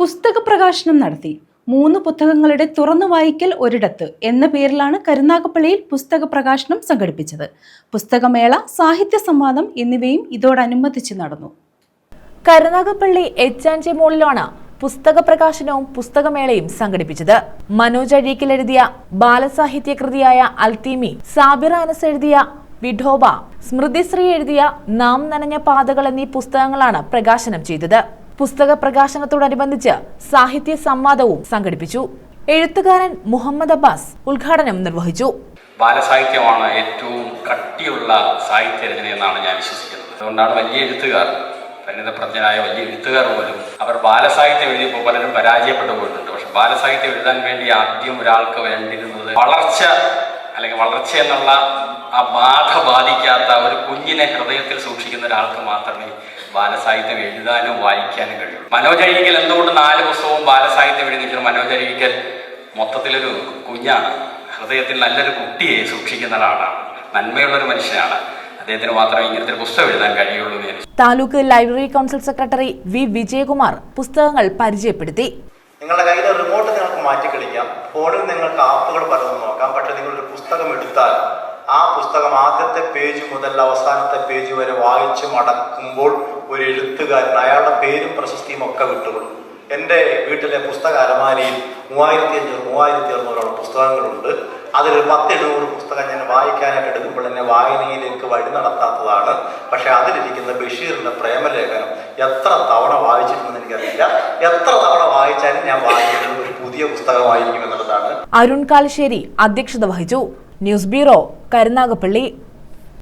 പുസ്തക പ്രകാശനം നടത്തി. 3 പുസ്തകങ്ങളുടെ തുറന്നു വായിക്കൽ ഒരിടത്ത് എന്ന പേരിലാണ് കരുനാഗപ്പള്ളിയിൽ പുസ്തക പ്രകാശനം സംഘടിപ്പിച്ചത്. പുസ്തകമേള, സാഹിത്യ സംവാദം എന്നിവയും ഇതോടനുബന്ധിച്ച് നടന്നു. കരുനാഗപ്പള്ളി എച്ച്.ആൻഡ്.ജെ മോളിലാണ് പുസ്തക പ്രകാശനവും പുസ്തകമേളയും സംഘടിപ്പിച്ചത്. മനോജ് അഴീക്കൽ എഴുതിയ ബാലസാഹിത്യ കൃതിയായ അൽത്തീമി, സാബിറ അനസ് എഴുതിയ വിഠോബ, സ്മൃതിശ്രീ എഴുതിയ നാം നനഞ്ഞ പാതകൾ എന്നീ പുസ്തകങ്ങളാണ് പ്രകാശനം ചെയ്തത്. പുസ്തക പ്രകാശനത്തോടനുബന്ധിച്ച് സാഹിത്യ സംവാദവും സംഘടിപ്പിച്ചു. എഴുത്തുകാരൻ മുഹമ്മദ് അബ്ബാസ് ഉദ്ഘാടനം നിർവഹിച്ചു. ബാലസാഹിത്യമാണ് ഏറ്റവും കട്ടിയുള്ള സാഹിത്യ രചന എന്നാണ് ഞാൻ വിശ്വസിക്കുന്നത്. അതുകൊണ്ടാണ് വലിയ എഴുത്തുകാർ, പരിണിതപ്രജ്ഞനായ വലിയ എഴുത്തുകാർ പോലും അവർ ബാലസാഹിത്യം എഴുതിയപ്പോൾ പലരും പരാജയപ്പെട്ടു പോയിട്ടുണ്ട്. പക്ഷെ ബാലസാഹിത്യം എഴുതാൻ വേണ്ടി ആദ്യം ഒരാൾക്ക് വേണ്ടിയിരുന്നത് വളർച്ച എന്നുള്ള ആ ബാധ ബാധിക്കാത്ത ഒരു കുഞ്ഞിനെ ഹൃദയത്തിൽ സൂക്ഷിക്കുന്ന ഒരാൾക്ക് മാത്രമേ ബാലസാഹിത്യം എഴുതാനും വായിക്കാനും കഴിയുള്ളൂ. മനോജ് അഴീക്കൽ എന്തുകൊണ്ട് 4 പുസ്തകവും ബാലസാഹിത്യം എഴുതിയിട്ട് മനോജ് അഴീക്കൽ മൊത്തത്തിലൊരു കുഞ്ഞാണ്, ഹൃദയത്തിൽ നല്ലൊരു കുട്ടിയെ സൂക്ഷിക്കുന്ന ഒരാളാണ്, നന്മയുള്ളൊരു മനുഷ്യനാണ്. അദ്ദേഹത്തിന് മാത്രമേ ഇങ്ങനത്തെ പുസ്തകം എഴുതാൻ കഴിയുള്ളൂ. Taluk library council secretary V Vijayakumar പുസ്തകങ്ങൾ പരിചയപ്പെടുത്തി. നിങ്ങളുടെ കയ്യിലെ റിമോട്ട് നിങ്ങൾക്ക് മാറ്റി കളിക്കാം, ഫോണിൽ നിങ്ങൾക്ക് ആപ്പുകൾ പലതും നോക്കാം. പക്ഷെ നിങ്ങളൊരു പുസ്തകം എടുത്താൽ ആ പുസ്തകം ആദ്യത്തെ പേജ് മുതൽ അവസാനത്തെ പേജ് വരെ വായിച്ച് മടക്കുമ്പോൾ ഒരു എഴുത്തുകാരൻ അയാളുടെ പേരും പ്രശസ്തിയും ഒക്കെ വിട്ടുകൊള്ളും. എൻ്റെ വീട്ടിലെ പുസ്തക അലമാരിയിൽ 3500-3600 പുസ്തകങ്ങളുണ്ട്. അതിൽ 10-700 പുസ്തകം ഞാൻ വായിക്കാനായിട്ട് എടുക്കുമ്പോൾ എന്നെ വായനയിലേക്ക് വഴി നടത്താത്തതാണ്. പക്ഷെ അതിലിരിക്കുന്ന ബഷീറിന്റെ പ്രേമലേഖനം എത്ര തവണ വായിച്ചിട്ടുണ്ടെന്ന് എനിക്കറിയില്ല. എത്ര തവണ വായിച്ചാലും ഞാൻ വായിക്കുന്നത് ഒരു പുതിയ പുസ്തകമായിരിക്കും എന്നുള്ളതാണ്. അരുൺ കാലശ്ശേരി അധ്യക്ഷത വഹിച്ചു. News bureau, Karunagappally.